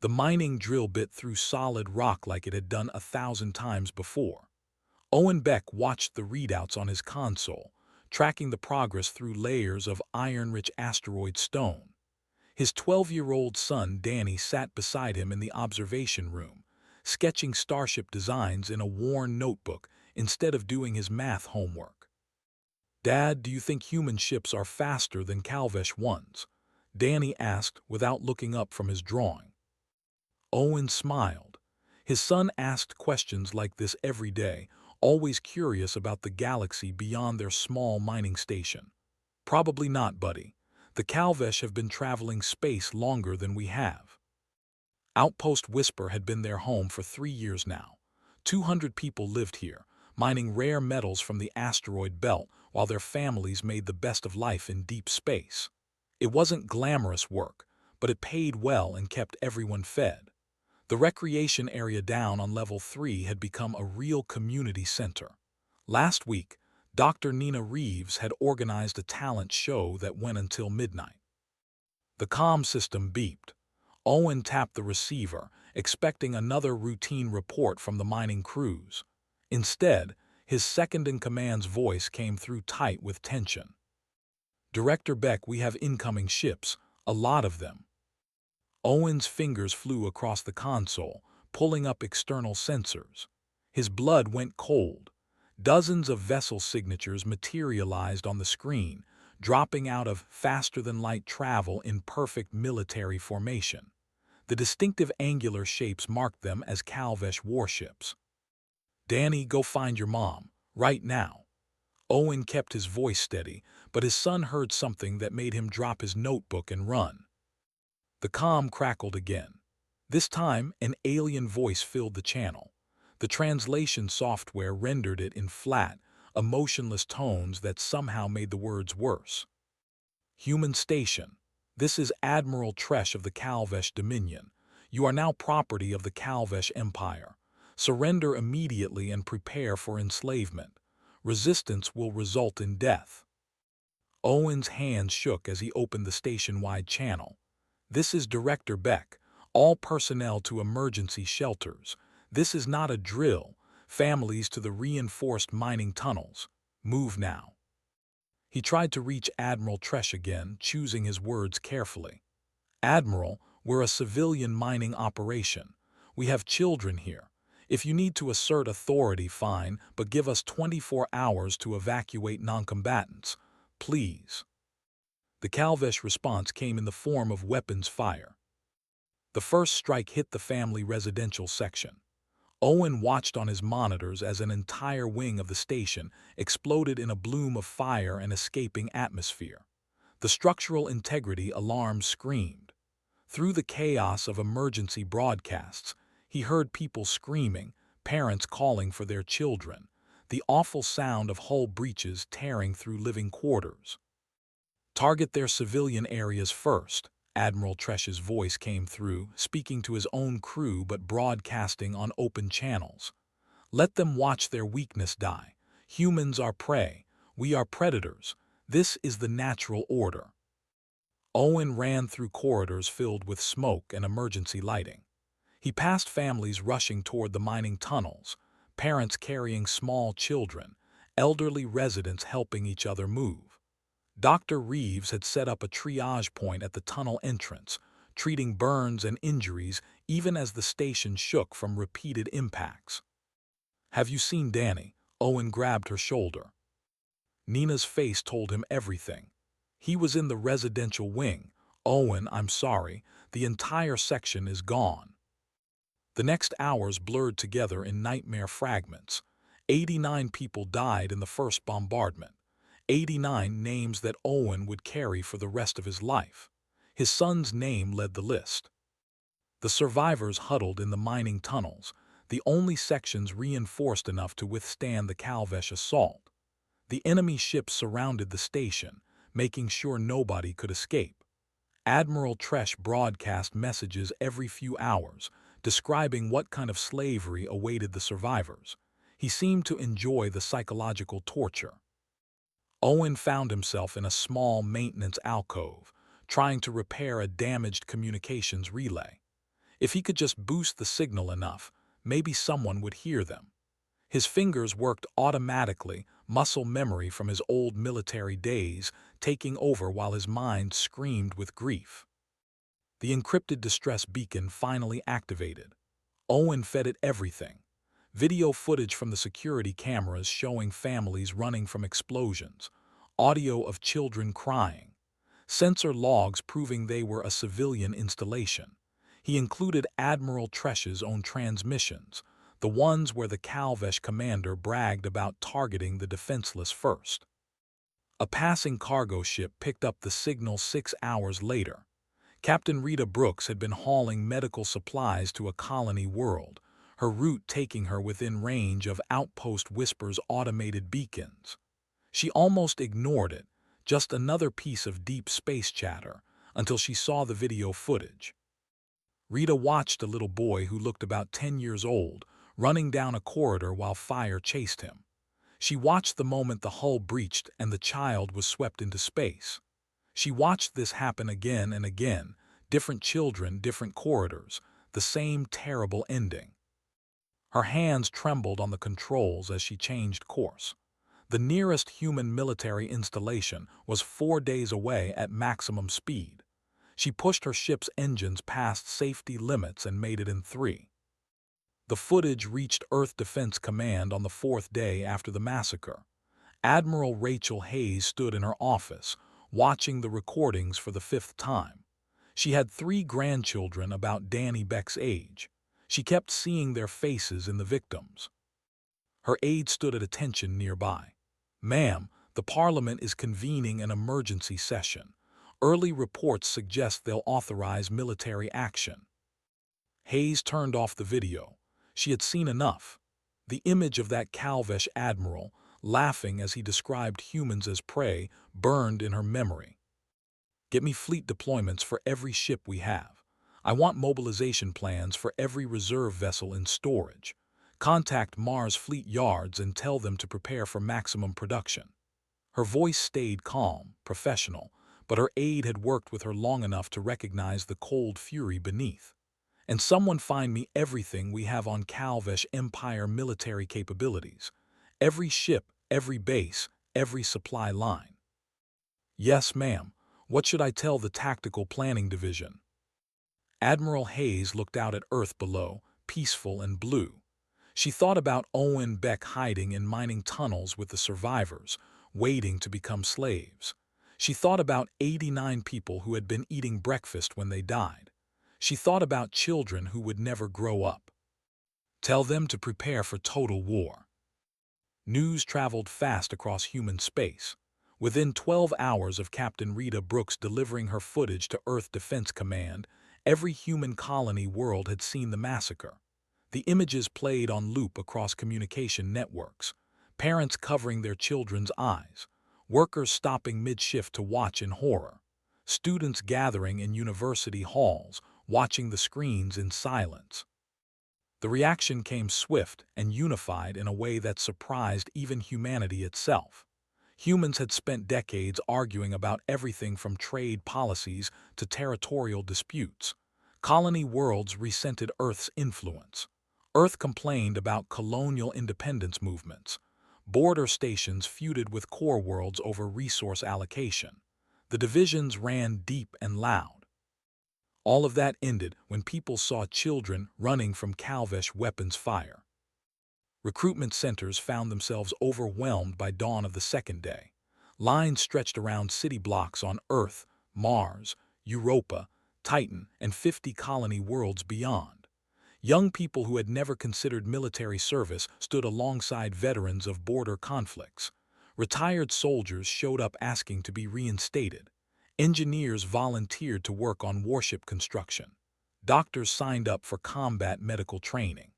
The mining drill bit through solid rock like it had done 1,000 times before. Owen Beck watched the readouts on his console, tracking the progress through layers of iron-rich asteroid stone. His 12-year-old son Danny sat beside him in the observation room, sketching starship designs in a worn notebook instead of doing his math homework. "Dad, do you think human ships are faster than Calvesh ones?" Danny asked without looking up from his drawing. Owen smiled. His son asked questions like this every day, always curious about the galaxy beyond their small mining station. "Probably not, buddy. The Calvesh have been traveling space longer than we have." Outpost Whisper had been their home for 3 years now. 200 people lived here, mining rare metals from the asteroid belt while their families made the best of life in deep space. It wasn't glamorous work, but it paid well and kept everyone fed. The recreation area down on level 3 had become a real community center. Last week, Dr. Nina Reeves had organized a talent show that went until midnight. The comm system beeped. Owen tapped the receiver, expecting another routine report from the mining crews. Instead, his second-in-command's voice came through tight with tension. "Director Beck, we have incoming ships, a lot of them." Owen's fingers flew across the console, pulling up external sensors. His blood went cold. Dozens of vessel signatures materialized on the screen, dropping out of faster-than-light travel in perfect military formation. The distinctive angular shapes marked them as Calvesh warships. "Danny, go find your mom, right now." Owen kept his voice steady, but his son heard something that made him drop his notebook and run. The comm crackled again. This time, an alien voice filled the channel. The translation software rendered it in flat, emotionless tones that somehow made the words worse. "Human Station. This is Admiral Tresh of the Calvesh Dominion. You are now property of the Calvesh Empire. Surrender immediately and prepare for enslavement. Resistance will result in death." Owen's hands shook as he opened the station-wide channel. "This is Director Beck. All personnel to emergency shelters. This is not a drill. Families to the reinforced mining tunnels. Move now." He tried to reach Admiral Tresh again, choosing his words carefully. "Admiral, we're a civilian mining operation. We have children here. If you need to assert authority, fine, but give us 24 hours to evacuate noncombatants. Please." The Calvesh response came in the form of weapons fire. The first strike hit the family residential section. Owen watched on his monitors as an entire wing of the station exploded in a bloom of fire and escaping atmosphere. The structural integrity alarm screamed. Through the chaos of emergency broadcasts, he heard people screaming, parents calling for their children, the awful sound of hull breaches tearing through living quarters. "Target their civilian areas first," Admiral Tresh's voice came through, speaking to his own crew but broadcasting on open channels. "Let them watch their weakness die. Humans are prey. We are predators. This is the natural order." Owen ran through corridors filled with smoke and emergency lighting. He passed families rushing toward the mining tunnels, parents carrying small children, elderly residents helping each other move. Dr. Reeves had set up a triage point at the tunnel entrance, treating burns and injuries even as the station shook from repeated impacts. "Have you seen Danny?" Owen grabbed her shoulder. Nina's face told him everything. "He was in the residential wing. Owen, I'm sorry, the entire section is gone." The next hours blurred together in nightmare fragments. 89 people died in the first bombardment. 89 names that Owen would carry for the rest of his life. His son's name led the list. The survivors huddled in the mining tunnels, the only sections reinforced enough to withstand the Calvesh assault. The enemy ships surrounded the station, making sure nobody could escape. Admiral Tresh broadcast messages every few hours, describing what kind of slavery awaited the survivors. He seemed to enjoy the psychological torture. Owen found himself in a small maintenance alcove, trying to repair a damaged communications relay. If he could just boost the signal enough, maybe someone would hear them. His fingers worked automatically, muscle memory from his old military days taking over while his mind screamed with grief. The encrypted distress beacon finally activated. Owen fed it everything. Video footage from the security cameras showing families running from explosions, audio of children crying, sensor logs proving they were a civilian installation. He included Admiral Tresh's own transmissions, the ones where the Calvesh commander bragged about targeting the defenseless first. A passing cargo ship picked up the signal 6 hours later. Captain Rita Brooks had been hauling medical supplies to a colony world, her route taking her within range of Outpost Whisper's automated beacons. She almost ignored it, just another piece of deep space chatter, until she saw the video footage. Rita watched a little boy who looked about 10 years old, running down a corridor while fire chased him. She watched the moment the hull breached and the child was swept into space. She watched this happen again and again, different children, different corridors, the same terrible ending. Her hands trembled on the controls as she changed course. The nearest human military installation was 4 days away at maximum speed. She pushed her ship's engines past safety limits and made it in 3. The footage reached Earth Defense Command on the 4th day after the massacre. Admiral Rachel Hayes stood in her office, watching the recordings for the 5th time. She had 3 grandchildren about Danny Beck's age. She kept seeing their faces in the victims. Her aide stood at attention nearby. "Ma'am, the Parliament is convening an emergency session. Early reports suggest they'll authorize military action." Hayes turned off the video. She had seen enough. The image of that Calvesh admiral, laughing as he described humans as prey, burned in her memory. "Get me fleet deployments for every ship we have. I want mobilization plans for every reserve vessel in storage. Contact Mars Fleet Yards and tell them to prepare for maximum production." Her voice stayed calm, professional, but her aide had worked with her long enough to recognize the cold fury beneath. "And someone find me everything we have on Calvesh Empire military capabilities. Every ship, every base, every supply line." "Yes, ma'am. What should I tell the Tactical Planning Division?" Admiral Hayes looked out at Earth below, peaceful and blue. She thought about Owen Beck hiding in mining tunnels with the survivors, waiting to become slaves. She thought about 89 people who had been eating breakfast when they died. She thought about children who would never grow up. Tell them to prepare for total war. News traveled fast across human space. Within 12 hours of Captain Rita Brooks delivering her footage to Earth Defense Command, every human colony world had seen the massacre. The images played on loop across communication networks, parents covering their children's eyes, workers stopping mid-shift to watch in horror, students gathering in university halls, watching the screens in silence. The reaction came swift and unified in a way that surprised even humanity itself. Humans had spent decades arguing about everything from trade policies to territorial disputes. Colony worlds resented Earth's influence. Earth complained about colonial independence movements. Border stations feuded with core worlds over resource allocation. The divisions ran deep and loud. All of that ended when people saw children running from Calvesh weapons fire. Recruitment centers found themselves overwhelmed by dawn of the 2nd day. Lines stretched around city blocks on Earth, Mars, Europa, Titan, and 50 colony worlds beyond. Young people who had never considered military service stood alongside veterans of border conflicts. Retired soldiers showed up asking to be reinstated. Engineers volunteered to work on warship construction. Doctors signed up for combat medical training.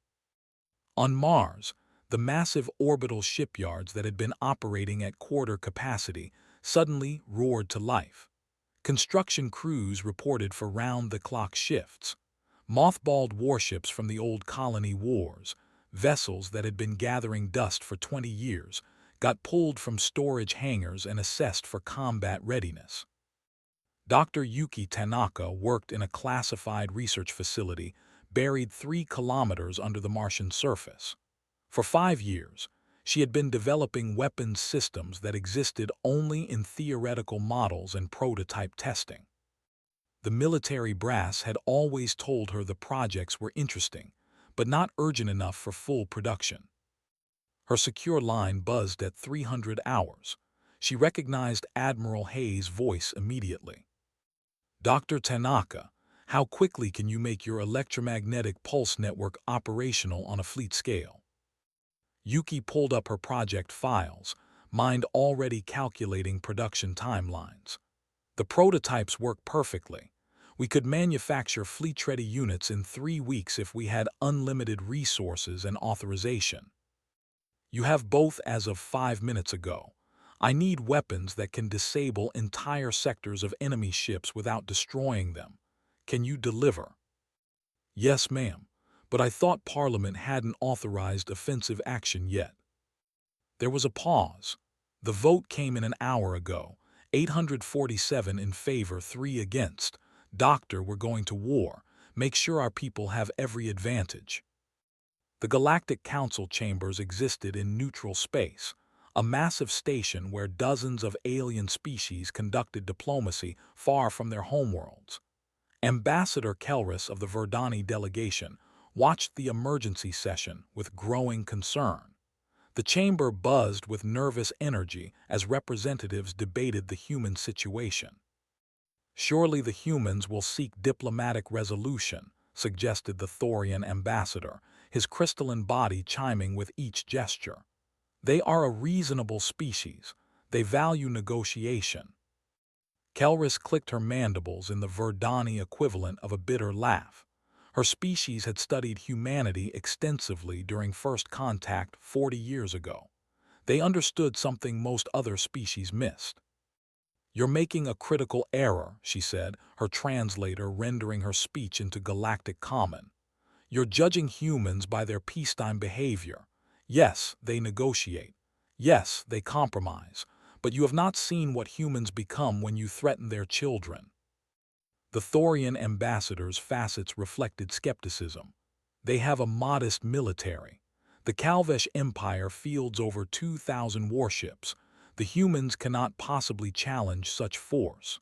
On Mars, the massive orbital shipyards that had been operating at quarter capacity suddenly roared to life. Construction crews reported for round-the-clock shifts. Mothballed warships from the old colony wars, vessels that had been gathering dust for 20 years, got pulled from storage hangars and assessed for combat readiness. Dr. Yuki Tanaka worked in a classified research facility buried 3 kilometers under the Martian surface. For 5 years, she had been developing weapons systems that existed only in theoretical models and prototype testing. The military brass had always told her the projects were interesting, but not urgent enough for full production. Her secure line buzzed at 300 hours. She recognized Admiral Hayes' voice immediately. "Dr. Tanaka, how quickly can you make your electromagnetic pulse network operational on a fleet scale?" Yuki pulled up her project files, mind already calculating production timelines. "The prototypes work perfectly. We could manufacture fleet-ready units in 3 weeks if we had unlimited resources and authorization." "You have both as of 5 minutes ago. I need weapons that can disable entire sectors of enemy ships without destroying them. Can you deliver?" "Yes, ma'am, but I thought Parliament hadn't authorized offensive action yet." There was a pause. "The vote came in an hour ago, 847 in favor, 3 against. Doctor, we're going to war. Make sure our people have every advantage." The Galactic Council chambers existed in neutral space, a massive station where dozens of alien species conducted diplomacy far from their homeworlds. Ambassador Kelris of the Verdani delegation watched the emergency session with growing concern. The chamber buzzed with nervous energy as representatives debated the human situation. "Surely the humans will seek diplomatic resolution," suggested the Thorian ambassador, his crystalline body chiming with each gesture. "They are a reasonable species. They value negotiation." Kelris clicked her mandibles in the Verdani equivalent of a bitter laugh. Her species had studied humanity extensively during first contact 40 years ago. They understood something most other species missed. "You're making a critical error," she said, her translator rendering her speech into galactic common. "You're judging humans by their peacetime behavior. Yes, they negotiate. Yes, they compromise. But you have not seen what humans become when you threaten their children." The Thorian ambassador's facets reflected skepticism. "They have a modest military. The Calvesh Empire fields over 2,000 warships. The humans cannot possibly challenge such force."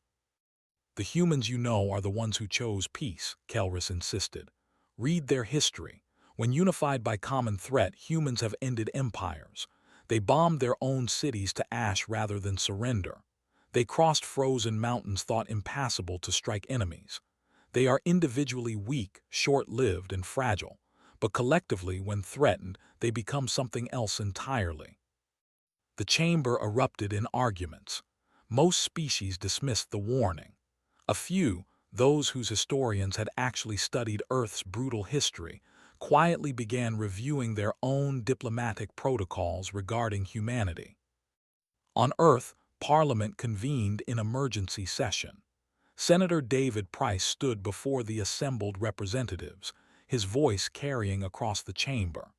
"The humans you know are the ones who chose peace," Kelris insisted. "Read their history. When unified by common threat, humans have ended empires. They bombed their own cities to ash rather than surrender. They crossed frozen mountains thought impassable to strike enemies. They are individually weak, short-lived, and fragile, but collectively, when threatened, they become something else entirely." The chamber erupted in arguments. Most species dismissed the warning. A few, those whose historians had actually studied Earth's brutal history, quietly began reviewing their own diplomatic protocols regarding humanity. On Earth, Parliament convened in emergency session. Senator David Price stood before the assembled representatives, his voice carrying across the chamber.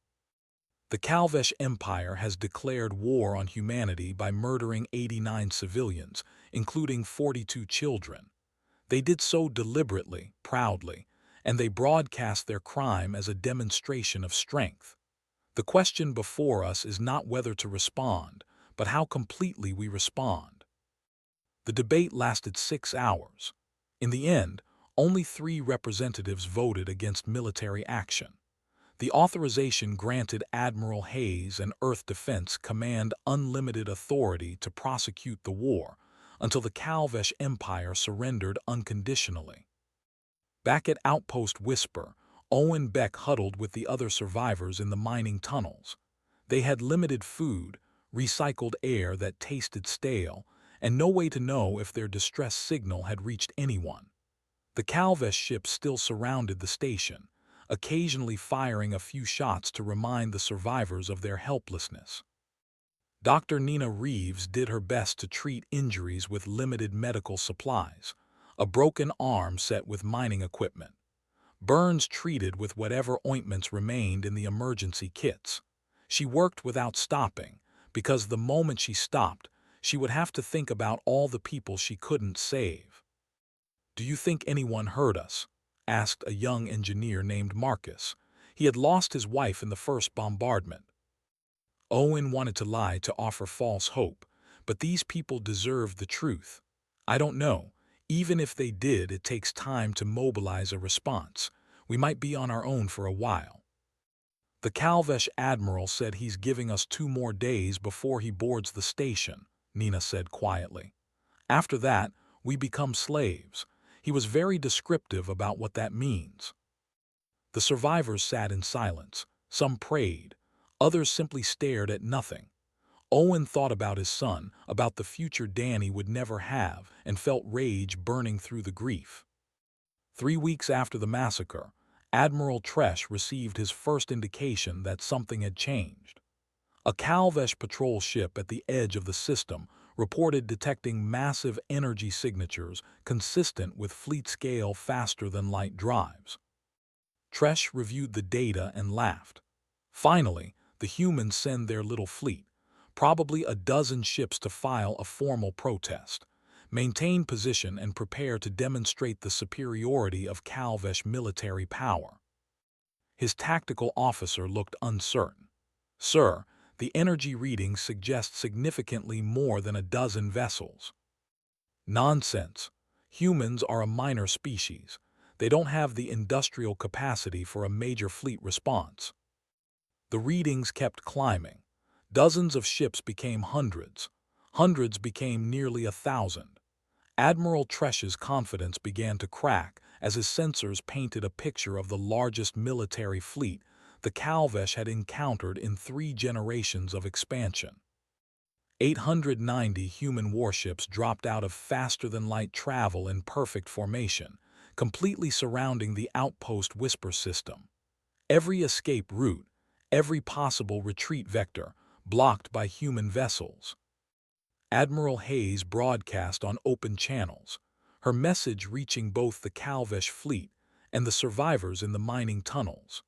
"The Calvesh Empire has declared war on humanity by murdering 89 civilians, including 42 children. They did so deliberately, proudly, and they broadcast their crime as a demonstration of strength. The question before us is not whether to respond, but how completely we respond." The debate lasted 6 hours. In the end, only 3 representatives voted against military action. The authorization granted Admiral Hayes and Earth Defense Command unlimited authority to prosecute the war until the Calvesh Empire surrendered unconditionally. Back at Outpost Whisper, Owen Beck huddled with the other survivors in the mining tunnels. They had limited food, recycled air that tasted stale, and no way to know if their distress signal had reached anyone. The Calvesh ships still surrounded the station, occasionally firing a few shots to remind the survivors of their helplessness. Dr. Nina Reeves did her best to treat injuries with limited medical supplies, a broken arm set with mining equipment. Burns treated with whatever ointments remained in the emergency kits. She worked without stopping, because the moment she stopped, she would have to think about all the people she couldn't save. "Do you think anyone heard us?" asked a young engineer named Marcus. He had lost his wife in the first bombardment. Owen wanted to lie to offer false hope, but these people deserved the truth. I don't know. Even if they did, it takes time to mobilize a response. We might be on our own for a while. The Calvesh admiral said he's giving us 2 more days before he boards the station, Nina said quietly. After that, we become slaves. He was very descriptive about what that means. The survivors sat in silence. Some prayed. Others simply stared at nothing. Owen thought about his son, about the future Danny would never have, and felt rage burning through the grief. 3 weeks after the massacre, Admiral Tresh received his first indication that something had changed. A Calvesh patrol ship at the edge of the system reported detecting massive energy signatures consistent with fleet-scale faster-than-light drives. Tresh reviewed the data and laughed. Finally, the humans send their little fleet, probably a dozen ships, to file a formal protest, maintain position, and prepare to demonstrate the superiority of Calvesh military power. His tactical officer looked uncertain. "Sir, the energy readings suggest significantly more than a dozen vessels." "Nonsense. Humans are a minor species. They don't have the industrial capacity for a major fleet response." The readings kept climbing. Dozens of ships became hundreds. Hundreds became nearly 1,000. Admiral Tresh's confidence began to crack as his sensors painted a picture of the largest military fleet the Calvesh had encountered in 3 generations of expansion. 890 human warships dropped out of faster-than-light travel in perfect formation, completely surrounding the outpost Whisper system. Every escape route, every possible retreat vector, blocked by human vessels. Admiral Hayes broadcast on open channels, her message reaching both the Calvesh fleet and the survivors in the mining tunnels.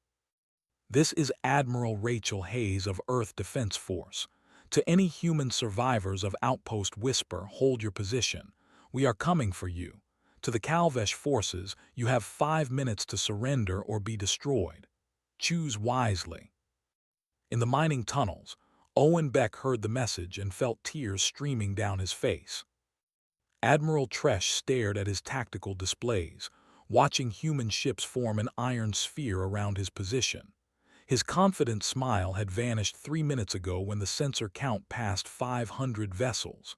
"This is Admiral Rachel Hayes of Earth Defense Force. To any human survivors of Outpost Whisper, hold your position. We are coming for you. To the Calvesh forces, you have 5 minutes to surrender or be destroyed. Choose wisely." In the mining tunnels, Owen Beck heard the message and felt tears streaming down his face. Admiral Tresh stared at his tactical displays, watching human ships form an iron sphere around his position. His confident smile had vanished 3 minutes ago when the sensor count passed 500 vessels.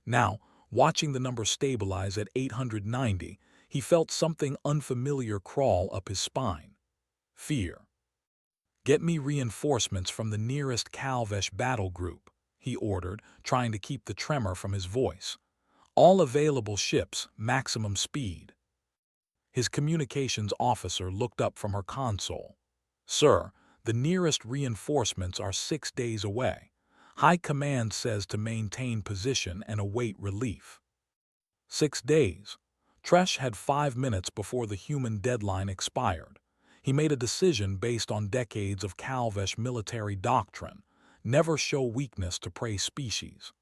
Now, watching the number stabilize at 890, he felt something unfamiliar crawl up his spine. Fear. "Get me reinforcements from the nearest Calvesh battle group," he ordered, trying to keep the tremor from his voice. "All available ships, maximum speed." His communications officer looked up from her console. "Sir, the nearest reinforcements are 6 days away. High Command says to maintain position and await relief." 6 days. Tresh had 5 minutes before the human deadline expired. He made a decision based on decades of Calvesh military doctrine: never show weakness to prey species.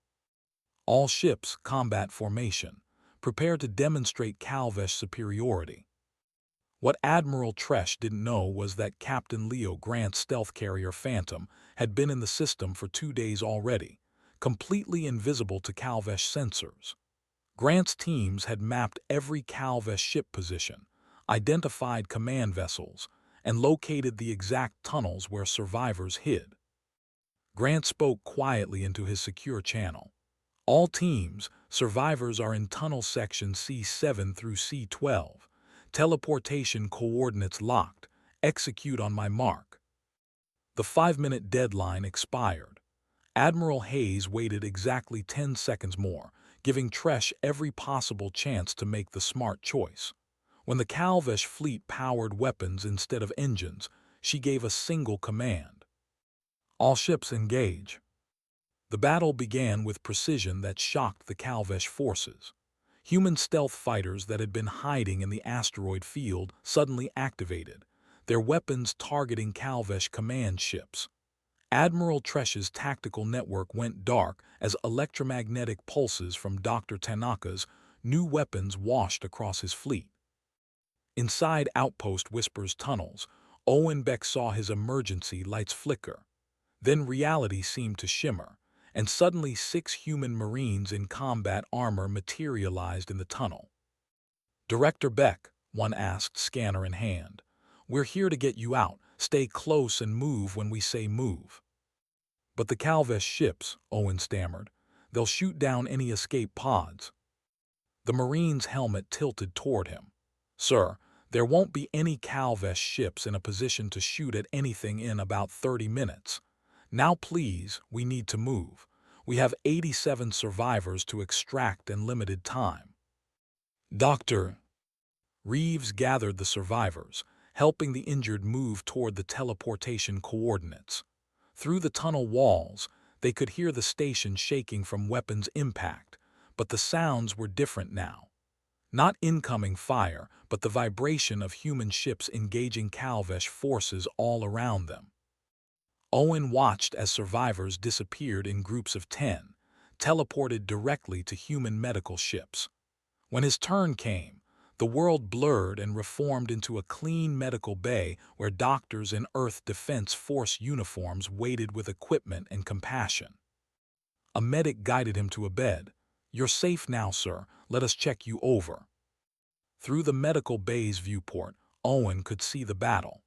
All ships, combat formation. Prepare to demonstrate Calvesh superiority. What Admiral Tresh didn't know was that Captain Leo Grant's stealth carrier Phantom had been in the system for 2 days already, completely invisible to Calvesh sensors. Grant's teams had mapped every Calvesh ship position, identified command vessels, and located the exact tunnels where survivors hid. Grant spoke quietly into his secure channel. "All teams, survivors are in tunnel section C7 through C12. Teleportation coordinates locked. Execute on my mark." The 5-minute deadline expired. Admiral Hayes waited exactly 10 seconds more, giving Tresh every possible chance to make the smart choice. When the Calvesh fleet powered weapons instead of engines, she gave a single command: "All ships engage." The battle began with precision that shocked the Calvesh forces. Human stealth fighters that had been hiding in the asteroid field suddenly activated, their weapons targeting Calvesh command ships. Admiral Tresh's tactical network went dark as electromagnetic pulses from Dr. Tanaka's new weapons washed across his fleet. Inside Outpost Whisper's tunnels, Owen Beck saw his emergency lights flicker. Then reality seemed to shimmer, and suddenly 6 human Marines in combat armor materialized in the tunnel. "Director Beck," one asked, scanner in hand. "We're here to get you out. Stay close and move when we say move." "But the Calvesh ships," Owen stammered. "They'll shoot down any escape pods." The Marine's helmet tilted toward him. "Sir, there won't be any Calvesh ships in a position to shoot at anything in about 30 minutes. Now please, we need to move. We have 87 survivors to extract and limited time." Dr. Reeves gathered the survivors, helping the injured move toward the teleportation coordinates. Through the tunnel walls, they could hear the station shaking from weapons impact, but the sounds were different now. Not incoming fire, but the vibration of human ships engaging Calvesh forces all around them. Owen watched as survivors disappeared in groups of 10, teleported directly to human medical ships. When his turn came, the world blurred and reformed into a clean medical bay where doctors in Earth Defense Force uniforms waited with equipment and compassion. A medic guided him to a bed. "You're safe now, sir. Let us check you over." Through the medical bay's viewport, Owen could see the battle.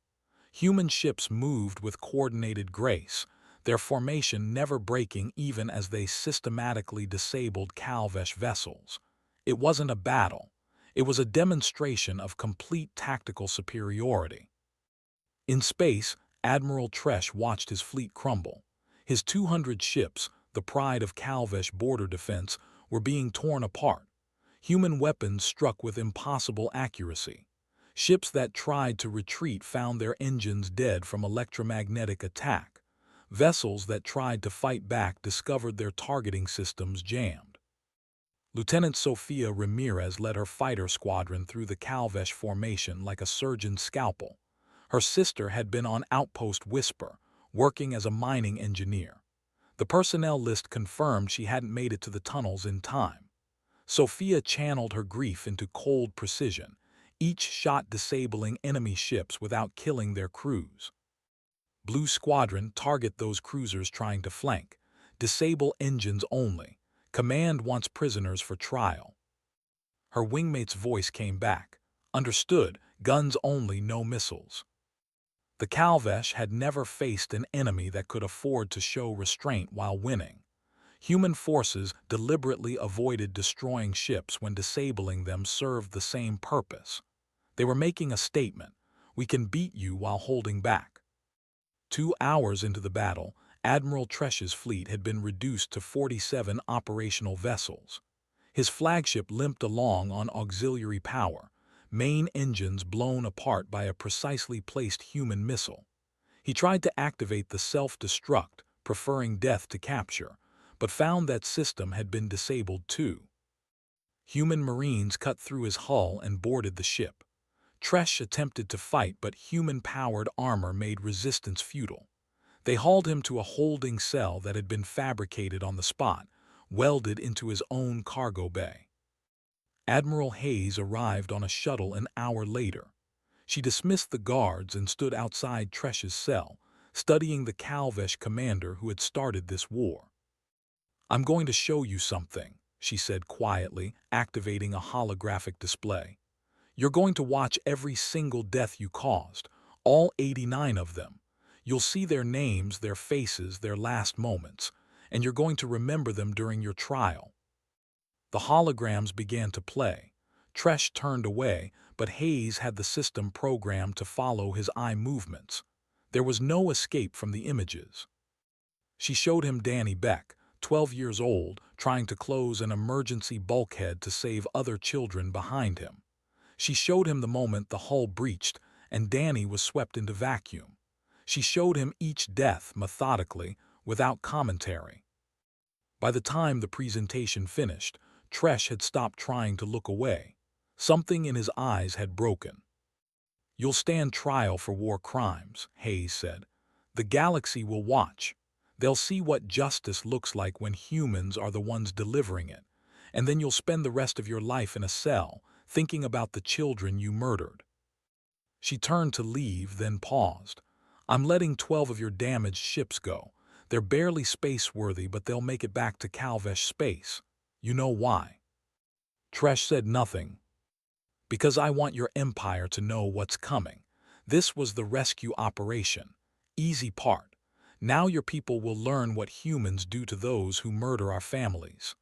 Human ships moved with coordinated grace, their formation never breaking even as they systematically disabled Calvesh vessels. It wasn't a battle. It was a demonstration of complete tactical superiority. In space, Admiral Tresh watched his fleet crumble. His 200 ships, the pride of Calvesh border defense, were being torn apart. Human weapons struck with impossible accuracy. Ships that tried to retreat found their engines dead from electromagnetic attack. Vessels that tried to fight back discovered their targeting systems jammed. Lieutenant Sofia Ramirez led her fighter squadron through the Calvesh formation like a surgeon's scalpel. Her sister had been on Outpost Whisper, working as a mining engineer. The personnel list confirmed she hadn't made it to the tunnels in time. Sophia channeled her grief into cold precision, each shot disabling enemy ships without killing their crews. "Blue Squadron, target those cruisers trying to flank. Disable engines only. Command wants prisoners for trial." Her wingmate's voice came back. "Understood, guns only, no missiles." The Calvesh had never faced an enemy that could afford to show restraint while winning. Human forces deliberately avoided destroying ships when disabling them served the same purpose. They were making a statement: "We can beat you while holding back." 2 hours into the battle, Admiral Tresh's fleet had been reduced to 47 operational vessels. His flagship limped along on auxiliary power, main engines blown apart by a precisely placed human missile. He tried to activate the self-destruct, preferring death to capture, but found that system had been disabled too. Human Marines cut through his hull and boarded the ship. Tresh attempted to fight, but human-powered armor made resistance futile. They hauled him to a holding cell that had been fabricated on the spot, welded into his own cargo bay. Admiral Hayes arrived on a shuttle an hour later. She dismissed the guards and stood outside Tresh's cell, studying the Calvesh commander who had started this war. "I'm going to show you something," she said quietly, activating a holographic display. "You're going to watch every single death you caused, all 89 of them. You'll see their names, their faces, their last moments, and you're going to remember them during your trial." The holograms began to play. Tresh turned away, but Hayes had the system programmed to follow his eye movements. There was no escape from the images. She showed him Danny Beck, 12 years old, trying to close an emergency bulkhead to save other children behind him. She showed him the moment the hull breached and Danny was swept into vacuum. She showed him each death methodically, without commentary. By the time the presentation finished, Tresh had stopped trying to look away. Something in his eyes had broken. "You'll stand trial for war crimes," Hayes said. "The galaxy will watch. They'll see what justice looks like when humans are the ones delivering it, and then you'll spend the rest of your life in a cell, thinking about the children you murdered." She turned to leave, then paused. I'm letting 12 of your damaged ships go. They're barely space-worthy, but they'll make it back to Calvesh space. You know why? Tresh said nothing. Because I want your empire to know what's coming. This was the rescue operation. Easy part. Now your people will learn what humans do to those who murder our families.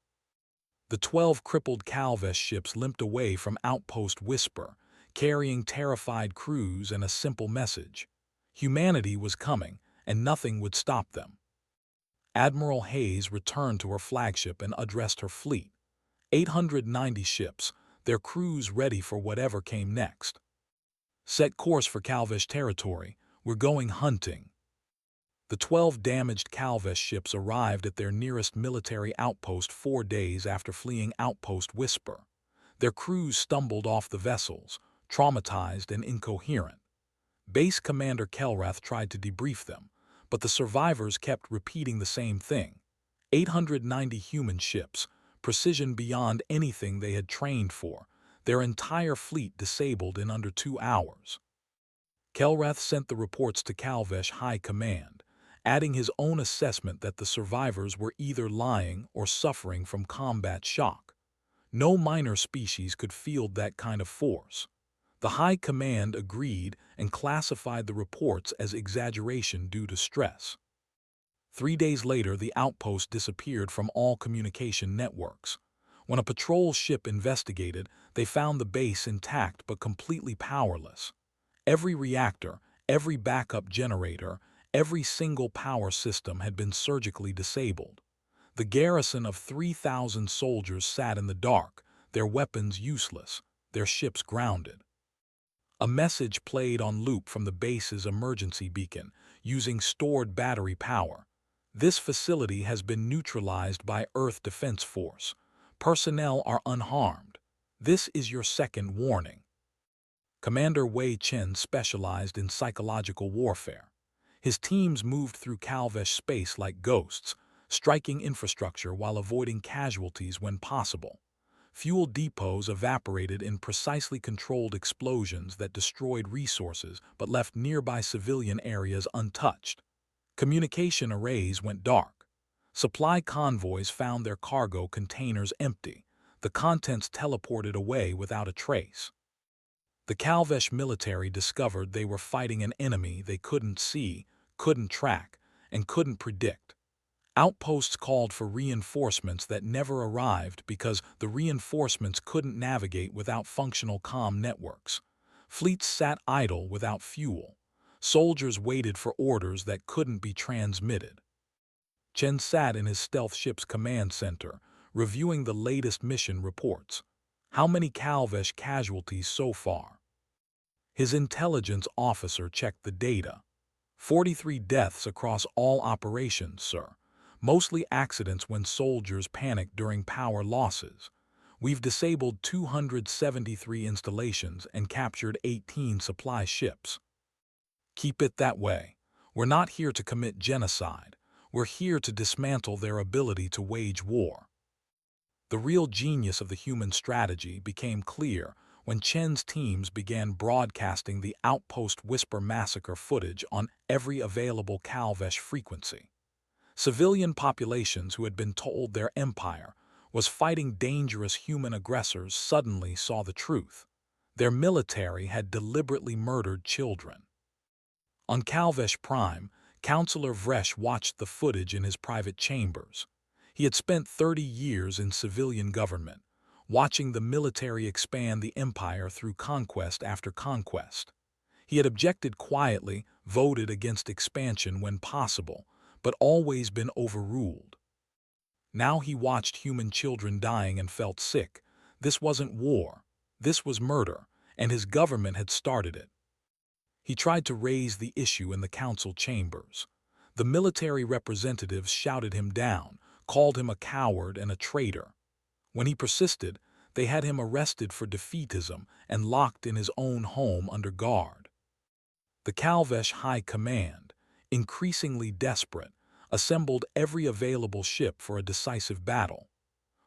The 12 crippled Calvesh ships limped away from Outpost Whisper, carrying terrified crews and a simple message. Humanity was coming, and nothing would stop them. Admiral Hayes returned to her flagship and addressed her fleet. 890 ships, their crews ready for whatever came next. Set course for Calvesh territory. We're going hunting. The 12 damaged Calvesh ships arrived at their nearest military outpost 4 days after fleeing Outpost Whisper. Their crews stumbled off the vessels, traumatized and incoherent. Base Commander Kelrath tried to debrief them, but the survivors kept repeating the same thing. 890 human ships, precision beyond anything they had trained for, their entire fleet disabled in under 2 hours. Kelrath sent the reports to Calvesh High Command, adding his own assessment that the survivors were either lying or suffering from combat shock. No minor species could field that kind of force. The High Command agreed and classified the reports as exaggeration due to stress. 3 days later, the outpost disappeared from all communication networks. When a patrol ship investigated, they found the base intact but completely powerless. Every reactor, every backup generator, every single power system had been surgically disabled. The garrison of 3,000 soldiers sat in the dark, their weapons useless, their ships grounded. A message played on loop from the base's emergency beacon, using stored battery power. This facility has been neutralized by Earth Defense Force. Personnel are unharmed. This is your second warning. Commander Wei Chen specialized in psychological warfare. His teams moved through Calvesh space like ghosts, striking infrastructure while avoiding casualties when possible. Fuel depots evaporated in precisely controlled explosions that destroyed resources but left nearby civilian areas untouched. Communication arrays went dark. Supply convoys found their cargo containers empty, the contents teleported away without a trace. The Calvesh military discovered they were fighting an enemy they couldn't see, couldn't track, and couldn't predict. Outposts called for reinforcements that never arrived because the reinforcements couldn't navigate without functional comm networks. Fleets sat idle without fuel. Soldiers waited for orders that couldn't be transmitted. Chen sat in his stealth ship's command center, reviewing the latest mission reports. How many Calvesh casualties so far? His intelligence officer checked the data. 43 deaths across all operations, sir. Mostly accidents when soldiers panicked during power losses. We've disabled 273 installations and captured 18 supply ships. Keep it that way. We're not here to commit genocide. We're here to dismantle their ability to wage war. The real genius of the human strategy became clear when Chen's teams began broadcasting the Outpost Whisper massacre footage on every available Calvesh frequency. Civilian populations who had been told their empire was fighting dangerous human aggressors suddenly saw the truth. Their military had deliberately murdered children. On Calvesh Prime, Counselor Vresh watched the footage in his private chambers. He had spent 30 years in civilian government, watching the military expand the empire through conquest after conquest. He had objected quietly, voted against expansion when possible, but always been overruled. Now he watched human children dying and felt sick. This wasn't war. This was murder, and his government had started it. He tried to raise the issue in the council chambers. The military representatives shouted him down, called him a coward and a traitor. When he persisted, they had him arrested for defeatism and locked in his own home under guard. The Calvesh High Command, increasingly desperate, assembled every available ship for a decisive battle.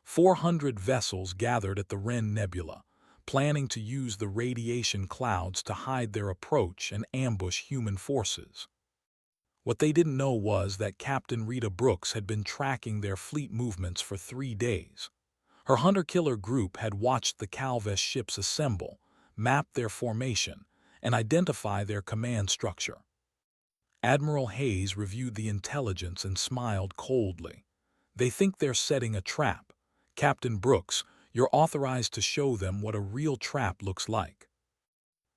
400 vessels gathered at the Ren Nebula, planning to use the radiation clouds to hide their approach and ambush human forces. What they didn't know was that Captain Rita Brooks had been tracking their fleet movements for 3 days. Her hunter-killer group had watched the Calvesh ships assemble, map their formation, and identify their command structure. Admiral Hayes reviewed the intelligence and smiled coldly. "They think they're setting a trap. Captain Brooks, you're authorized to show them what a real trap looks like."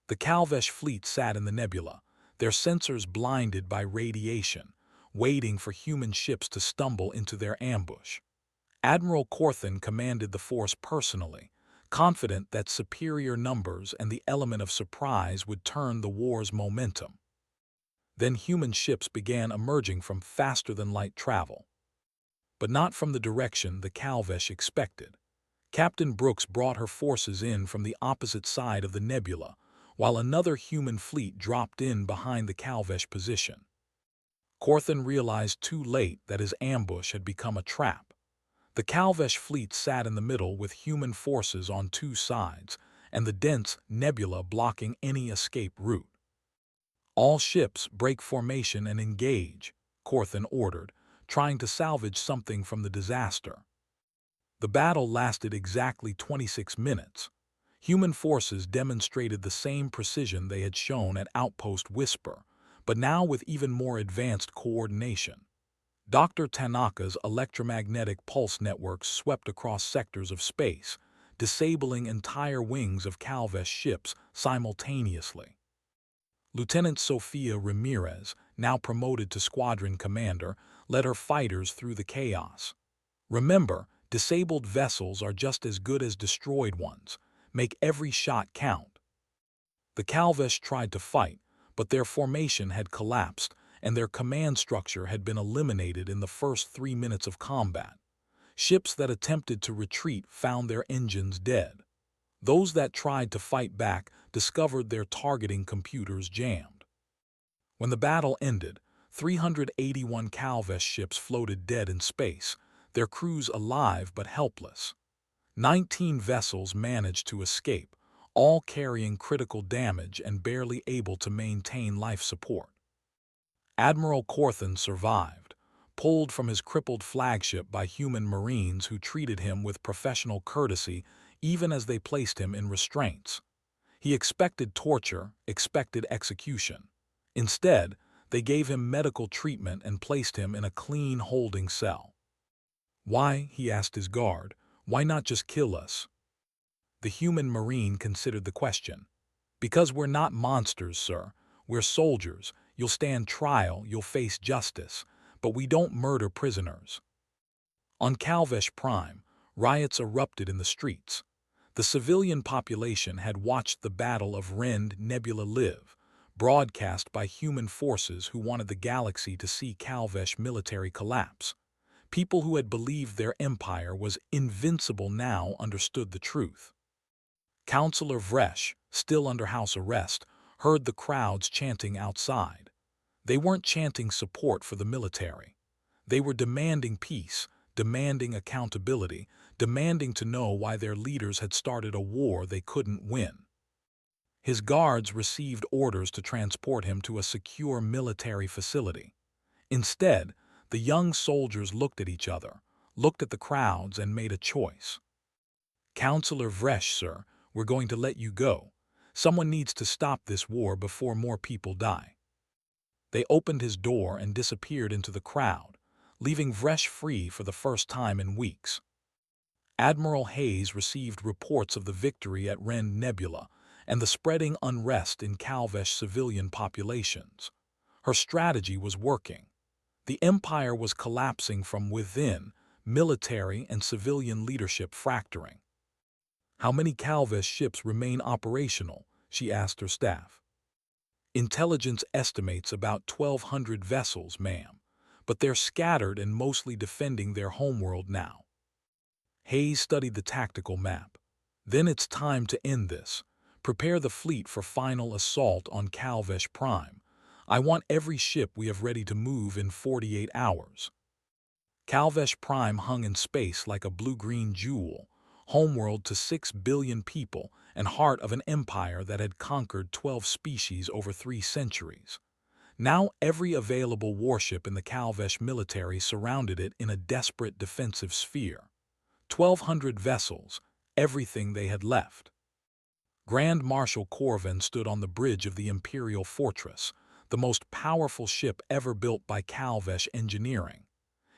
The Calvesh fleet sat in the nebula, their sensors blinded by radiation, waiting for human ships to stumble into their ambush. Admiral Corthan commanded the force personally, confident that superior numbers and the element of surprise would turn the war's momentum. Then human ships began emerging from faster-than-light travel. But not from the direction the Calvesh expected. Captain Brooks brought her forces in from the opposite side of the nebula, while another human fleet dropped in behind the Calvesh position. Corthan realized too late that his ambush had become a trap. The Calvesh fleet sat in the middle with human forces on 2 sides, and the dense nebula blocking any escape route. "All ships break formation and engage," Corthan ordered, trying to salvage something from the disaster. The battle lasted exactly 26 minutes. Human forces demonstrated the same precision they had shown at Outpost Whisper, but now with even more advanced coordination. Dr. Tanaka's electromagnetic pulse networks swept across sectors of space, disabling entire wings of Calvesh ships simultaneously. Lieutenant Sofia Ramirez, now promoted to squadron commander, led her fighters through the chaos. "Remember, disabled vessels are just as good as destroyed ones. Make every shot count." The Calvesh tried to fight, but their formation had collapsed, and their command structure had been eliminated in the first 3 minutes of combat. Ships that attempted to retreat found their engines dead. Those that tried to fight back discovered their targeting computers jammed. When the battle ended, 381 Calvesh ships floated dead in space, their crews alive but helpless. 19 vessels managed to escape, all carrying critical damage and barely able to maintain life support. Admiral Corthan survived, pulled from his crippled flagship by human Marines who treated him with professional courtesy even as they placed him in restraints. He expected torture, expected execution. Instead, they gave him medical treatment and placed him in a clean holding cell. "Why," he asked his guard, "why not just kill us?" The human Marine considered the question. "Because we're not monsters, sir. We're soldiers. You'll stand trial, you'll face justice, but we don't murder prisoners." On Calvesh Prime, riots erupted in the streets. The civilian population had watched the Battle of Rend Nebula live, broadcast by human forces who wanted the galaxy to see Calvesh military collapse. People who had believed their empire was invincible now understood the truth. Councillor Vresh, still under house arrest, heard the crowds chanting outside. They weren't chanting support for the military. They were demanding peace, demanding accountability, demanding to know why their leaders had started a war they couldn't win. His guards received orders to transport him to a secure military facility. Instead, the young soldiers looked at each other, looked at the crowds, and made a choice. "Councillor Vresh, sir, we're going to let you go. Someone needs to stop this war before more people die." They opened his door and disappeared into the crowd, leaving Vresh free for the first time in weeks. Admiral Hayes received reports of the victory at Rend Nebula and the spreading unrest in Calvesh civilian populations. Her strategy was working. The empire was collapsing from within, military and civilian leadership fracturing. "How many Calvesh ships remain operational?" she asked her staff. "Intelligence estimates about 1,200 vessels, ma'am, but they're scattered and mostly defending their homeworld now." Hayes studied the tactical map. "Then it's time to end this. Prepare the fleet for final assault on Calvesh Prime. I want every ship we have ready to move in 48 hours." Calvesh Prime hung in space like a blue-green jewel, homeworld to 6 billion people and heart of an empire that had conquered 12 species over 3 centuries. Now every available warship in the Calvesh military surrounded it in a desperate defensive sphere. 1,200 vessels, everything they had left. Grand Marshal Corvin stood on the bridge of the Imperial Fortress, the most powerful ship ever built by Calvesh engineering.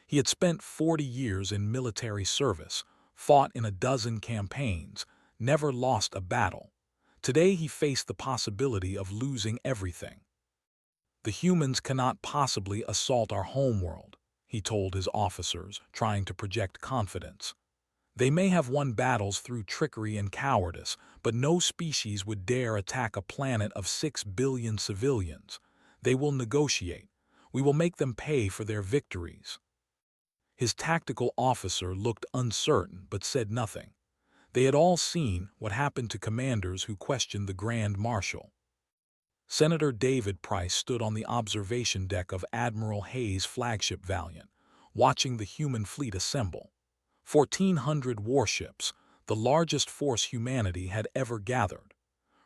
He had spent 40 years in military service, fought in a dozen campaigns, never lost a battle. Today he faced the possibility of losing everything. "The humans cannot possibly assault our homeworld," he told his officers, trying to project confidence. "They may have won battles through trickery and cowardice, but no species would dare attack a planet of 6 billion civilians. They will negotiate. We will make them pay for their victories." His tactical officer looked uncertain but said nothing. They had all seen what happened to commanders who questioned the Grand Marshal. Senator David Price stood on the observation deck of Admiral Hayes' flagship Valiant, watching the human fleet assemble. 1,400 warships, the largest force humanity had ever gathered.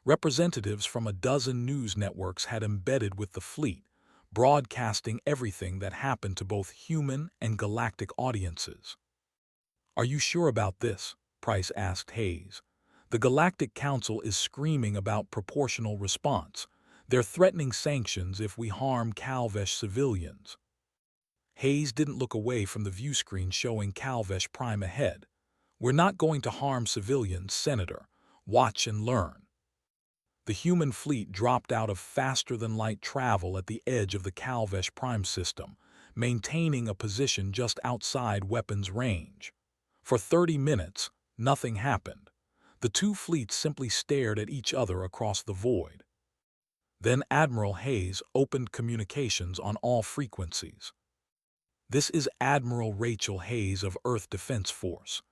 Representatives from a dozen news networks had embedded with the fleet, broadcasting everything that happened to both human and galactic audiences. "Are you sure about this?" Price asked Hayes. "The Galactic Council is screaming about proportional response. They're threatening sanctions if we harm Calvesh civilians." Hayes didn't look away from the viewscreen showing Calvesh Prime ahead. "We're not going to harm civilians, Senator. Watch and learn." The human fleet dropped out of faster-than-light travel at the edge of the Calvesh Prime system, maintaining a position just outside weapons range. For 30 minutes, nothing happened. The two fleets simply stared at each other across the void. Then Admiral Hayes opened communications on all frequencies. "This is Admiral Rachel Hayes of Earth Defense Force.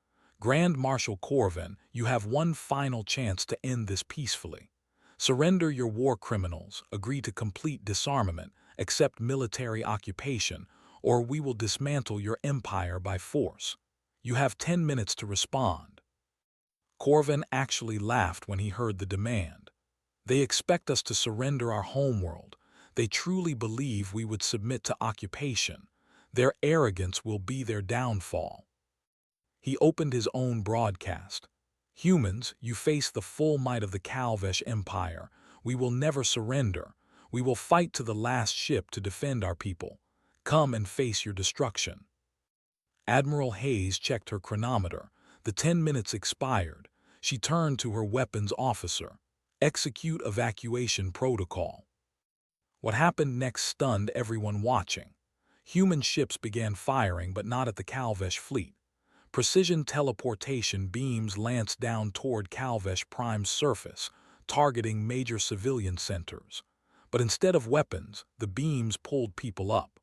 Grand Marshal Corvin, you have one final chance to end this peacefully. Surrender your war criminals, agree to complete disarmament, accept military occupation, or we will dismantle your empire by force. You have 10 minutes to respond." Corvin actually laughed when he heard the demand. "They expect us to surrender our homeworld. They truly believe we would submit to occupation. Their arrogance will be their downfall." He opened his own broadcast. "Humans, you face the full might of the Calvesh Empire. We will never surrender. We will fight to the last ship to defend our people. Come and face your destruction." Admiral Hayes checked her chronometer. The 10 minutes expired. She turned to her weapons officer. "Execute evacuation protocol." What happened next stunned everyone watching. Human ships began firing, but not at the Calvesh fleet. Precision teleportation beams lanced down toward Calvesh Prime's surface, targeting major civilian centers. But instead of weapons, the beams pulled people up.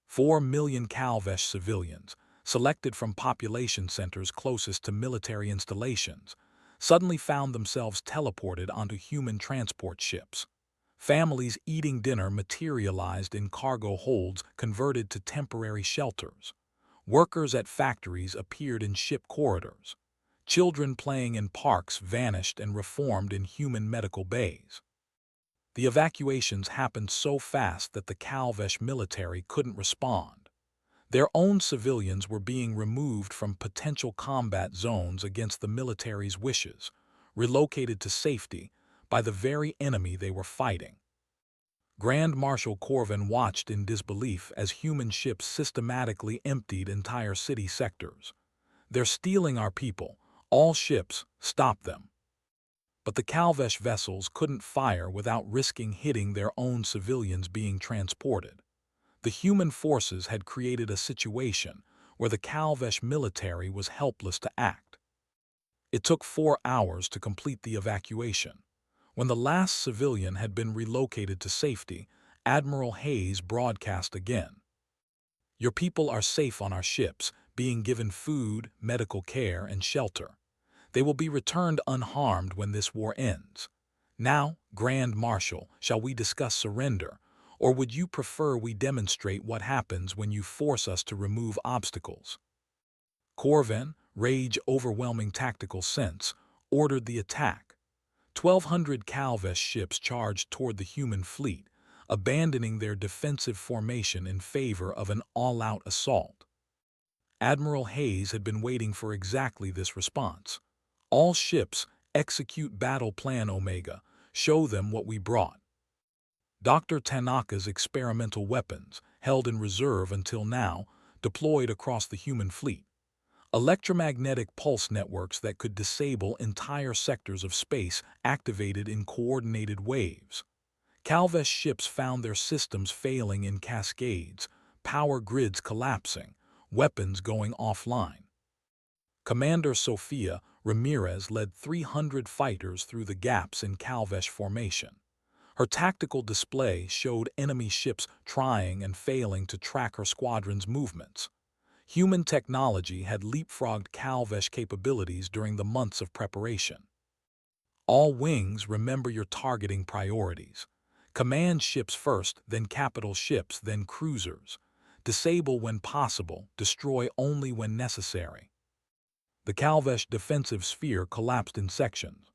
4 million Calvesh civilians, selected from population centers closest to military installations, suddenly found themselves teleported onto human transport ships. Families eating dinner materialized in cargo holds converted to temporary shelters. Workers at factories appeared in ship corridors. Children playing in parks vanished and reformed in human medical bays. The evacuations happened so fast that the Calvesh military couldn't respond. Their own civilians were being removed from potential combat zones against the military's wishes, relocated to safety by the very enemy they were fighting. Grand Marshal Corvin watched in disbelief as human ships systematically emptied entire city sectors. "They're stealing our people. All ships, stop them." But the Calvesh vessels couldn't fire without risking hitting their own civilians being transported. The human forces had created a situation where the Calvesh military was helpless to act. It took 4 hours to complete the evacuation. When the last civilian had been relocated to safety, Admiral Hayes broadcast again. "Your people are safe on our ships, being given food, medical care, and shelter. They will be returned unharmed when this war ends. Now, Grand Marshal, shall we discuss surrender, or would you prefer we demonstrate what happens when you force us to remove obstacles?" Corvan, rage overwhelming tactical sense, ordered the attack. 1,200 Calvesh ships charged toward the human fleet, abandoning their defensive formation in favor of an all-out assault. Admiral Hayes had been waiting for exactly this response. All ships, execute battle plan Omega, show them what we brought. Dr. Tanaka's experimental weapons, held in reserve until now, deployed across the human fleet. Electromagnetic pulse networks that could disable entire sectors of space activated in coordinated waves. Calvesh ships found their systems failing in cascades, power grids collapsing, weapons going offline. Commander Sofia Ramirez led 300 fighters through the gaps in Calvesh formation. Her tactical display showed enemy ships trying and failing to track her squadron's movements. Human technology had leapfrogged Calvesh capabilities during the months of preparation. All wings, remember your targeting priorities. Command ships first, then capital ships, then cruisers. Disable when possible, destroy only when necessary. The Calvesh defensive sphere collapsed in sections.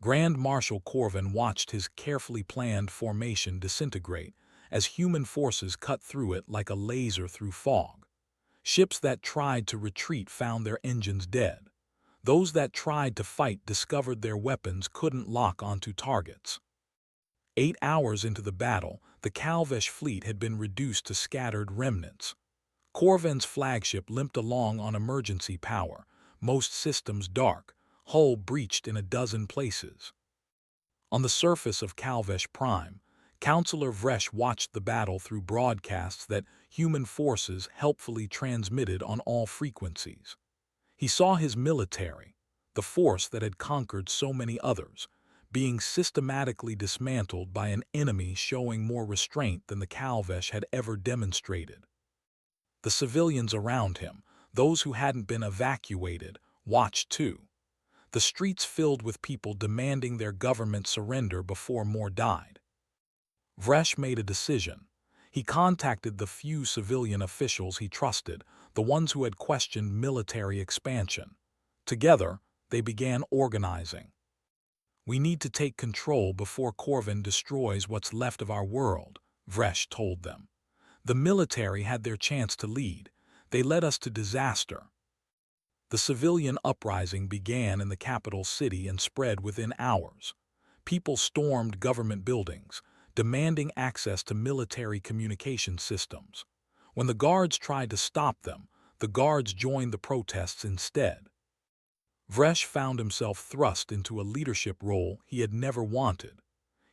Grand Marshal Corvan watched his carefully planned formation disintegrate as human forces cut through it like a laser through fog. Ships that tried to retreat found their engines dead. Those that tried to fight discovered their weapons couldn't lock onto targets. 8 hours into the battle, the Calvesh fleet had been reduced to scattered remnants. Corvan's flagship limped along on emergency power, most systems dark, hull breached in a dozen places. On the surface of Calvesh Prime, Counselor Vresh watched the battle through broadcasts that human forces helpfully transmitted on all frequencies. He saw his military, the force that had conquered so many others, being systematically dismantled by an enemy showing more restraint than the Calvesh had ever demonstrated. The civilians around him, those who hadn't been evacuated, watched too. The streets filled with people demanding their government surrender before more died. Vresh made a decision. He contacted the few civilian officials he trusted, the ones who had questioned military expansion. Together, they began organizing. "We need to take control before Corvan destroys what's left of our world," Vresh told them. "The military had their chance to lead. They led us to disaster." The civilian uprising began in the capital city and spread within hours. People stormed government buildings, demanding access to military communication systems. When the guards tried to stop them, the guards joined the protests instead. Vresh found himself thrust into a leadership role he had never wanted.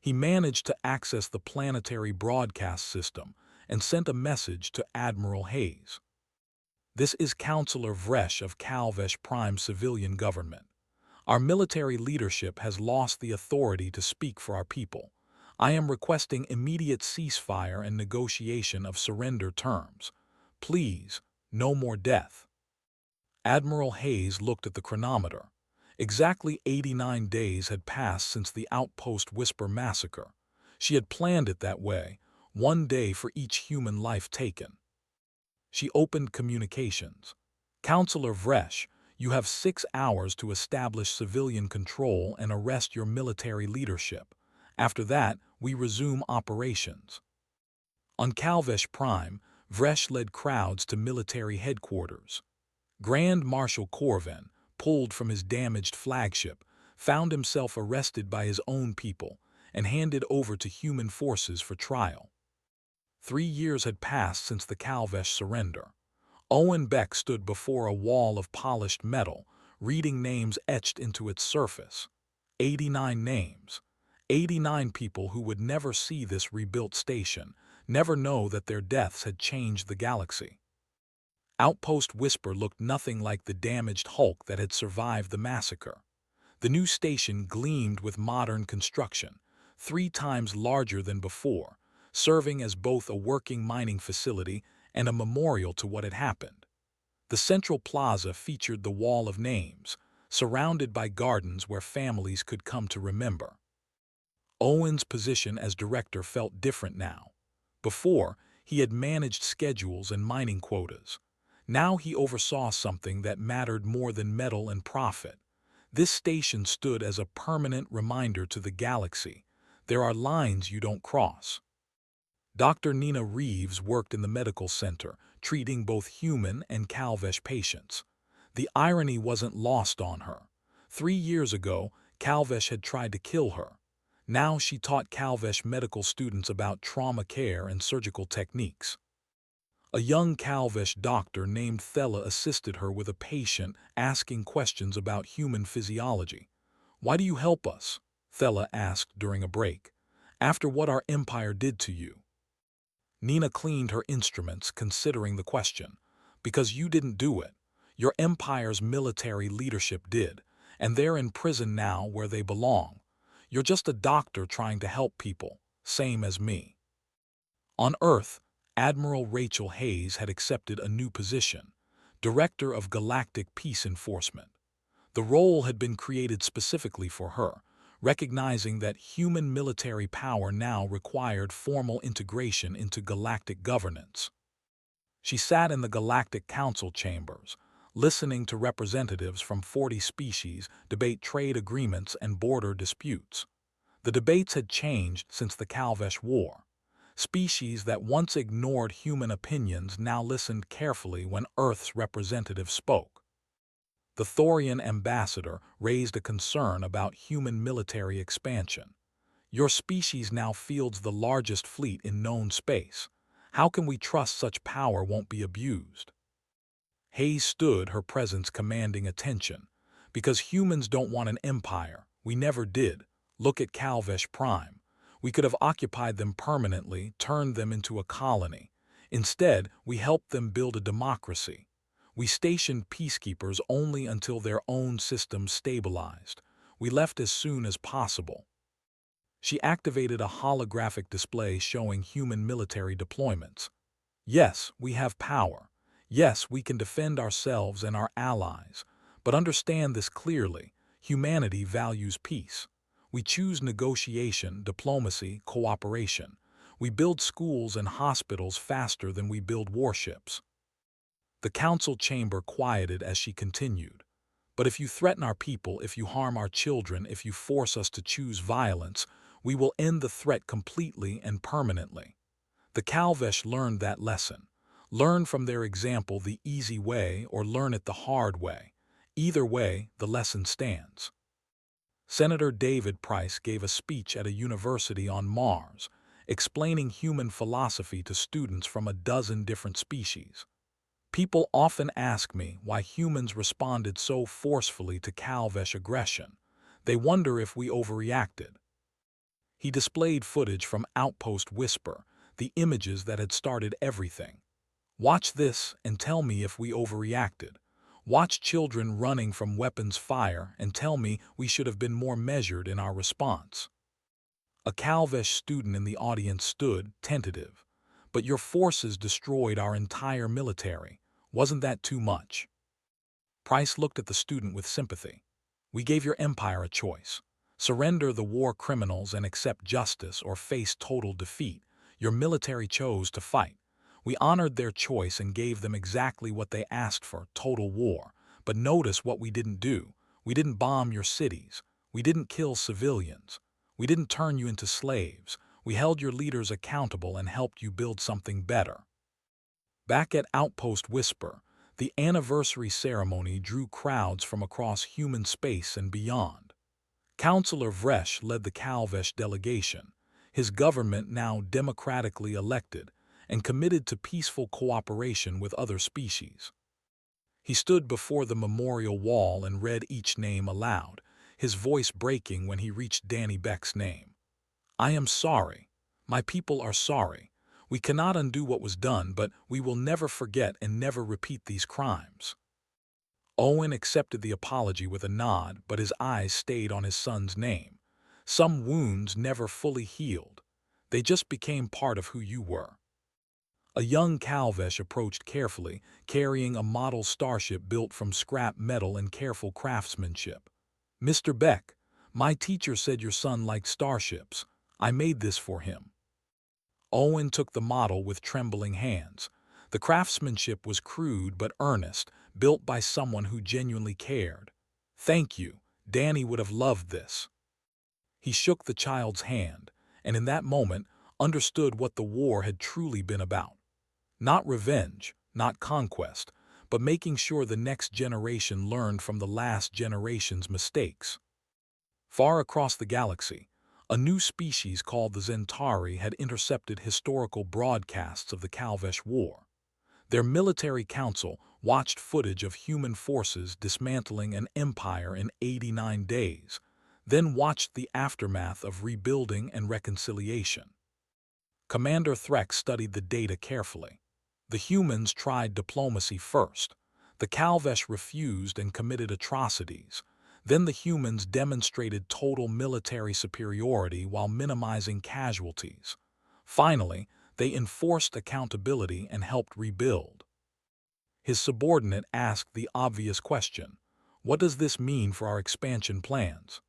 He managed to access the planetary broadcast system and sent a message to Admiral Hayes. "This is Counselor Vresh of Calvesh Prime Civilian Government. Our military leadership has lost the authority to speak for our people. I am requesting immediate ceasefire and negotiation of surrender terms. Please, no more death." Admiral Hayes looked at the chronometer. Exactly 89 days had passed since the Outpost Whisper massacre. She had planned it that way, 1 day for each human life taken. She opened communications. "Counselor Vresh, you have 6 hours to establish civilian control and arrest your military leadership. After that, we resume operations." On Calvesh Prime, Vresh led crowds to military headquarters. Grand Marshal Corvan, pulled from his damaged flagship, found himself arrested by his own people and handed over to human forces for trial. 3 years had passed since the Calvesh surrender. Owen Beck stood before a wall of polished metal, reading names etched into its surface. 89 names. 89 people who would never see this rebuilt station, never know that their deaths had changed the galaxy. Outpost Whisper looked nothing like the damaged hulk that had survived the massacre. The new station gleamed with modern construction, 3 times larger than before, serving as both a working mining facility and a memorial to what had happened. The central plaza featured the Wall of Names, surrounded by gardens where families could come to remember. Owen's position as director felt different now. Before, he had managed schedules and mining quotas. Now he oversaw something that mattered more than metal and profit. This station stood as a permanent reminder to the galaxy. There are lines you don't cross. Dr. Nina Reeves worked in the medical center, treating both human and Calvesh patients. The irony wasn't lost on her. 3 years ago, Calvesh had tried to kill her. Now she taught Calvesh medical students about trauma care and surgical techniques. A young Calvesh doctor named Thela assisted her with a patient asking questions about human physiology. "Why do you help us?" Thela asked during a break. "After what our empire did to you." Nina cleaned her instruments, considering the question. "Because you didn't do it. Your empire's military leadership did, and they're in prison now where they belong. You're just a doctor trying to help people, same as me." On Earth, Admiral Rachel Hayes had accepted a new position, Director of Galactic Peace Enforcement. The role had been created specifically for her, recognizing that human military power now required formal integration into galactic governance. She sat in the Galactic Council chambers, listening to representatives from 40 species debate trade agreements and border disputes. The debates had changed since the Calvesh War. Species that once ignored human opinions now listened carefully when Earth's representative spoke. The Thorian ambassador raised a concern about human military expansion. "Your species now fields the largest fleet in known space. How can we trust such power won't be abused?" Hayes stood, her presence commanding attention. "Because humans don't want an empire. We never did. Look at Calvesh Prime. We could have occupied them permanently, turned them into a colony. Instead, we helped them build a democracy. We stationed peacekeepers only until their own systems stabilized. We left as soon as possible." She activated a holographic display showing human military deployments. "Yes, we have power. Yes, we can defend ourselves and our allies. But understand this clearly: humanity values peace. We choose negotiation, diplomacy, cooperation. We build schools and hospitals faster than we build warships." The council chamber quieted as she continued. "But if you threaten our people, if you harm our children, if you force us to choose violence, we will end the threat completely and permanently." The Calvesh learned that lesson. Learn from their example the easy way or learn it the hard way. Either way, the lesson stands. Senator David Price gave a speech at a university on Mars, explaining human philosophy to students from a dozen different species. "People often ask me why humans responded so forcefully to Calvesh aggression. They wonder if we overreacted." He displayed footage from Outpost Whisper, the images that had started everything. "Watch this and tell me if we overreacted. Watch children running from weapons fire and tell me we should have been more measured in our response." A Calvesh student in the audience stood, tentative. "But your forces destroyed our entire military. Wasn't that too much?" Price looked at the student with sympathy. "We gave your empire a choice. Surrender the war criminals and accept justice or face total defeat. Your military chose to fight. We honored their choice and gave them exactly what they asked for, total war. But notice what we didn't do. We didn't bomb your cities. We didn't kill civilians. We didn't turn you into slaves. We held your leaders accountable and helped you build something better." Back at Outpost Whisper, the anniversary ceremony drew crowds from across human space and beyond. Counselor Vresh led the Calvesh delegation, his government now democratically elected and committed to peaceful cooperation with other species. He stood before the memorial wall and read each name aloud, his voice breaking when he reached Danny Beck's name. "I am sorry. My people are sorry. We cannot undo what was done, but we will never forget and never repeat these crimes." Owen accepted the apology with a nod, but his eyes stayed on his son's name. "Some wounds never fully healed. They just became part of who you were." A young Calvesh approached carefully, carrying a model starship built from scrap metal and careful craftsmanship. "Mr. Beck, my teacher said your son liked starships. I made this for him." Owen took the model with trembling hands. The craftsmanship was crude but earnest, built by someone who genuinely cared. "Thank you. Danny would have loved this." He shook the child's hand, and in that moment understood what the war had truly been about. Not revenge, not conquest, but making sure the next generation learned from the last generation's mistakes. Far across the galaxy, a new species called the Zentari had intercepted historical broadcasts of the Calvesh War. Their military council watched footage of human forces dismantling an empire in 89 days, then watched the aftermath of rebuilding and reconciliation. Commander Threx studied the data carefully. The humans tried diplomacy first. The Calvesh refused and committed atrocities. Then the humans demonstrated total military superiority while minimizing casualties. Finally, they enforced accountability and helped rebuild. His subordinate asked the obvious question: "What does this mean for our expansion plans?"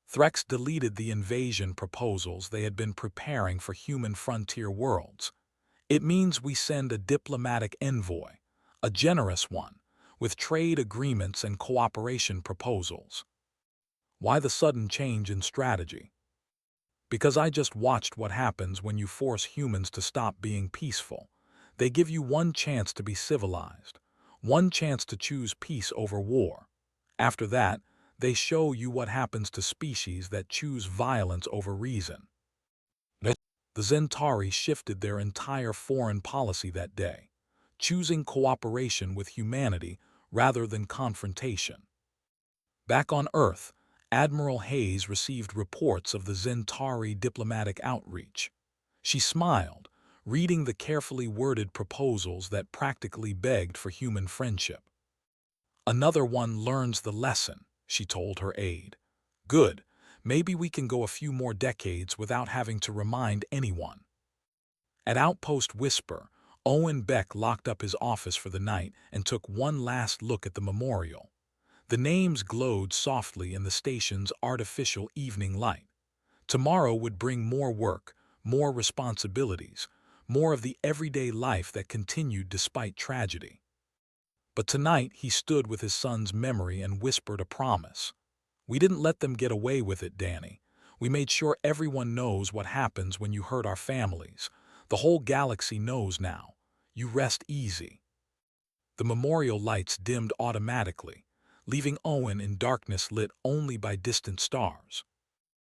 Threx deleted the invasion proposals they had been preparing for human frontier worlds. "It means we send a diplomatic envoy, a generous one, with trade agreements and cooperation proposals." Why the sudden change in strategy? "Because I just watched what happens when you force humans to stop being peaceful. They give you one chance to be civilized, one chance to choose peace over war. After that, they show you what happens to species that choose violence over reason." The Zentari shifted their entire foreign policy that day, choosing cooperation with humanity rather than confrontation. Back on Earth, Admiral Hayes received reports of the Zentari diplomatic outreach. She smiled, reading the carefully worded proposals that practically begged for human friendship. "Another one learns the lesson," she told her aide. "Good. Maybe we can go a few more decades without having to remind anyone." At Outpost Whisper, Owen Beck locked up his office for the night and took one last look at the memorial. The names glowed softly in the station's artificial evening light. Tomorrow would bring more work, more responsibilities, more of the everyday life that continued despite tragedy. But tonight he stood with his son's memory and whispered a promise. "We didn't let them get away with it, Danny. We made sure everyone knows what happens when you hurt our families. The whole galaxy knows now. You rest easy." The memorial lights dimmed automatically, leaving Owen in darkness lit only by distant stars.